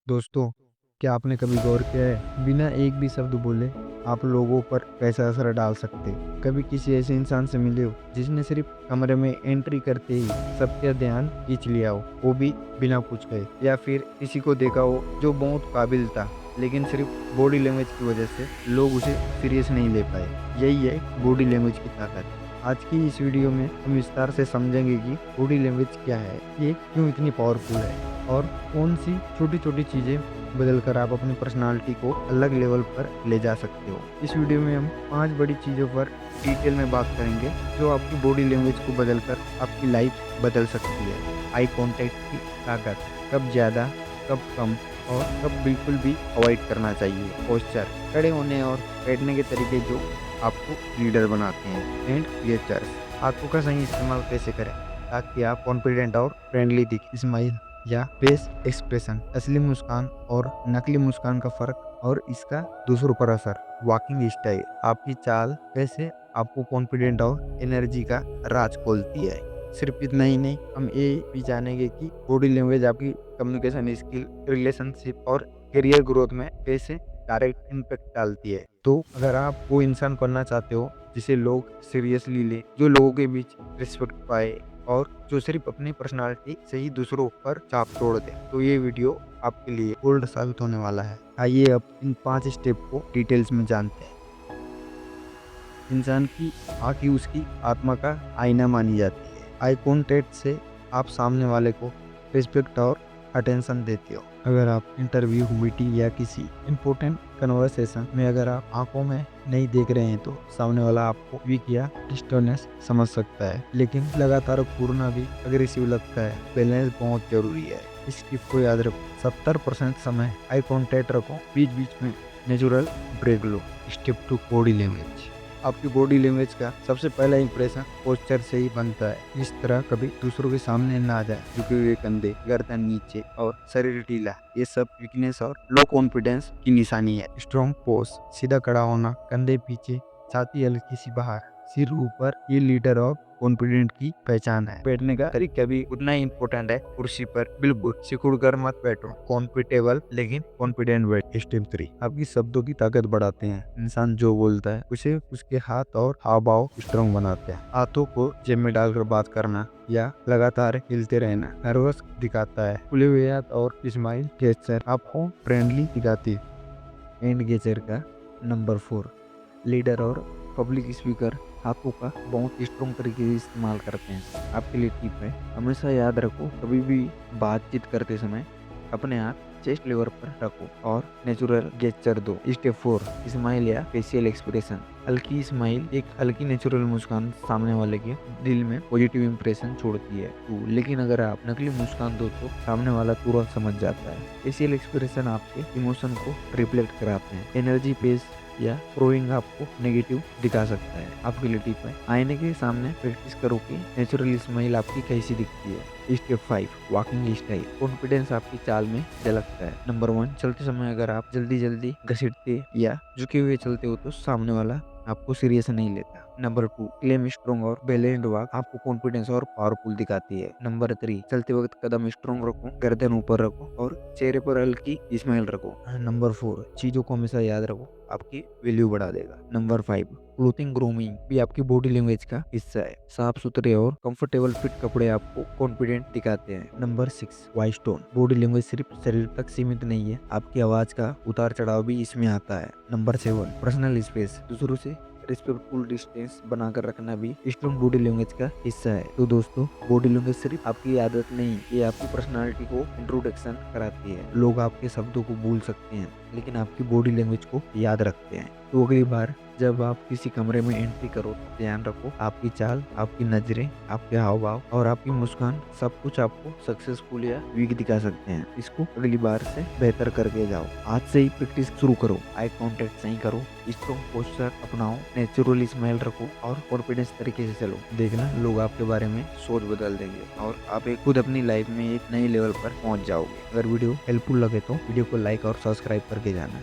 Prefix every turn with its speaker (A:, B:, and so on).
A: दोस्तों, क्या आपने कभी गौर किया है बिना एक भी शब्द बोले आप लोगों पर कैसा असर डाल सकते हो? कभी किसी ऐसे इंसान से मिले हो जिसने सिर्फ कमरे में एंट्री करते ही सबका ध्यान खींच लिया हो, वो भी बिना कुछ कहे? या फिर किसी को देखा हो जो बहुत काबिल था लेकिन सिर्फ बॉडी लैंग्वेज की वजह से लोग उसे सीरियस नहीं ले पाए? यही है बॉडी लैंग्वेज की ताकत। आज की इस वीडियो में हम विस्तार से समझेंगे कि बॉडी लैंग्वेज क्या है, ये क्यों इतनी पावरफुल है और कौन सी छोटी छोटी चीज़ें बदलकर आप अपनी पर्सनालिटी को अलग लेवल पर ले जा सकते हो। इस वीडियो में हम 5 बड़ी चीज़ों पर डिटेल में बात करेंगे जो आपकी बॉडी लैंग्वेज को बदलकर आपकी लाइफ बदल सकती है। आई कांटेक्ट की ताकत, कब ज़्यादा, कब कम और कब बिल्कुल भी अवॉइड करना चाहिए। पोस्चर, खड़े होने और बैठने के तरीके जो आपको लीडर बनाते हैं। एंड गेस्चर्स, हाथों का सही इस्तेमाल कैसे करें ताकि आप कॉन्फिडेंट और फ्रेंडली दिखें। स्माइल या फेस एक्सप्रेशन, असली मुस्कान और नकली मुस्कान का फर्क और इसका दूसरों पर असर। वॉकिंग स्टाइल, आपकी चाल कैसे आपको कॉन्फिडेंट और एनर्जी का राज खोलती है। सिर्फ इतना ही नहीं, हम ये भी जानेंगे कि बॉडी लैंग्वेज आपकी कम्युनिकेशन स्किल, रिलेशनशिप और करियर ग्रोथ में कैसे डायरेक्ट इम्पैक्ट डालती है। तो अगर आप वो इंसान बनना चाहते हो जिसे लोग सीरियसली ले, जो लोगों के बीच रिस्पेक्ट पाए और जो सिर्फ अपनी पर्सनालिटी से ही दूसरों पर छाप छोड़ दे, तो ये वीडियो आपके लिए गोल्ड साबित होने वाला है। आइए अब इन 5 स्टेप को डिटेल्स में जानते हैं। इंसान की आंखें उसकी आत्मा का आईना मानी जाती है। आई कॉन्टैक्ट से आप सामने वाले को रिस्पेक्ट और अटेंशन देते हो। अगर आप इंटरव्यू, मीटिंग या किसी इम्पोर्टेंट कन्वर्सेशन में अगर आप आंखों में नहीं देख रहे हैं तो सामने वाला आपको वीक या डिस्टर्बनेस समझ सकता है। लेकिन लगातार घूरना भी अग्रेसिव लगता है। बैलेंस बहुत जरूरी है। इस टिप को याद रखो। 70% समय आई कॉन्टैक्ट रखो, बीच बीच में नेचुरल ब्रेक लो। Step 2, body language. आपकी बॉडी लैंग्वेज का सबसे पहला इंप्रेशन पोस्चर से ही बनता है। इस तरह कभी दूसरों के सामने ना आ जाए। झुके हुए कंधे, गर्दन नीचे और शरीर ढीला, ये सब वीकनेस और लो कॉन्फिडेंस की निशानी है। स्ट्रॉन्ग पोज, सीधा खड़ा होना, कंधे पीछे, छाती हल्की सी बाहर, सिर ऊपर, ये लीडर और कॉन्फिडेंट की पहचान है। बैठने का तरीका भी उतना ही इम्पोर्टेंट है। कुर्सी पर बिल्कुल सिकुड़ कर मत बैठो, कॉम्फर्टेबल लेकिन कॉन्फिडेंट बैठ। स्टेप 3, आपकी शब्दों की ताकत बढ़ाते हैं। इंसान जो बोलता है उसे उसके हाथ और हाव भाव स्ट्रॉन्ग बनाते हैं। हाथों को जेब में डालकर बात करना या लगातार हिलते रहना नर्वस दिखाता है। खुले हुए हाथ और स्माइल गेस्चर आपको फ्रेंडली दिखाती है। एंड गेस्चर का नंबर 4, लीडर और पब्लिक स्पीकर हाथों का बहुत स्ट्रॉन्ग तरीके से इस्तेमाल करते हैं। आपके लिए टिप है, हमेशा याद रखो कभी भी बातचीत करते समय अपने हाथ चेस्ट लेवल पर रखो और नेचुरल गेस्चर दो। स्टेप 4, स्माइल या फेशियल एक्सप्रेशन। हल्की स्माइल, एक हल्की नेचुरल मुस्कान सामने वाले के दिल में पॉजिटिव इंप्रेशन छोड़ती है। लेकिन अगर आप नकली मुस्कान दो तो सामने वाला तुरंत समझ जाता है। फेशियल एक्सप्रेशन आपके इमोशन को रिफ्लेक्ट कराते हैं। एनर्जी पेस या ग्रोइंग आपको नेगेटिव दिखा सकता है। आपके लिए टिप है, आईने के सामने प्रैक्टिस करो कि नेचुरल स्माइल आपकी कैसी दिखती है। Step 5, walking style. कॉन्फिडेंस आपकी चाल में झलकता है। नंबर 1, चलते समय अगर आप जल्दी जल्दी घसीटते या झुके हुए चलते हो तो सामने वाला आपको सीरियस नहीं लेता। नंबर 2, क्लेम स्ट्रॉन्ग और बैलेंस्ड वॉक आपको कॉन्फिडेंस और पावरफुल दिखाती है। नंबर 3, चलते वक्त कदम स्ट्रॉन्ग रखो, गर्दन ऊपर रखो और चेहरे पर हल्की स्माइल रखो। नंबर 4, चीजों को हमेशा याद रखो, आपकी वैल्यू बढ़ा देगा। नंबर 5, क्लोथिंग ग्रूमिंग भी आपकी बॉडी लैंग्वेज का हिस्सा है। साफ सुथरे और कंफर्टेबल फिट कपड़े आपको कॉन्फिडेंट दिखाते हैं। Number 6, voice tone. Body language सिर्फ शरीर तक सीमित नहीं है, आपकी आवाज का उतार चढ़ाव भी इसमें आता है। Number 7, personal space. दूसरों से रिस्पेक्टफुल डिस्टेंस बनाकर रखना भी स्ट्रॉन्ग बॉडी लैंग्वेज का हिस्सा है। तो दोस्तों, बॉडी लैंग्वेज सिर्फ आपकी आदत नहीं, ये आपकी पर्सनालिटी को इंट्रोडक्शन कराती है। लोग आपके शब्दों को भूल सकते हैं लेकिन आपकी बॉडी लैंग्वेज को याद रखते हैं। तो अगली बार जब आप किसी कमरे में एंट्री करो तो ध्यान रखो, आपकी चाल, आपकी नजरें, आपके हाव भाव और आपकी मुस्कान सब कुछ आपको सक्सेसफुल या वीक दिखा सकते हैं। इसको अगली बार से बेहतर करके जाओ। आज से ही प्रैक्टिस शुरू करो। आई कांटेक्ट सही करो, स्ट्रॉन्ग पोस्चर अपनाओ, नेचुरल स्माइल रखो और कॉन्फिडेंस तरीके से चलो। देखना, लोग आपके बारे में सोच बदल देंगे और आप एक खुद अपनी लाइफ में एक नए लेवल पर पहुंच जाओगे। अगर वीडियो हेल्पफुल लगे तो वीडियो को लाइक और सब्सक्राइब करके जाना।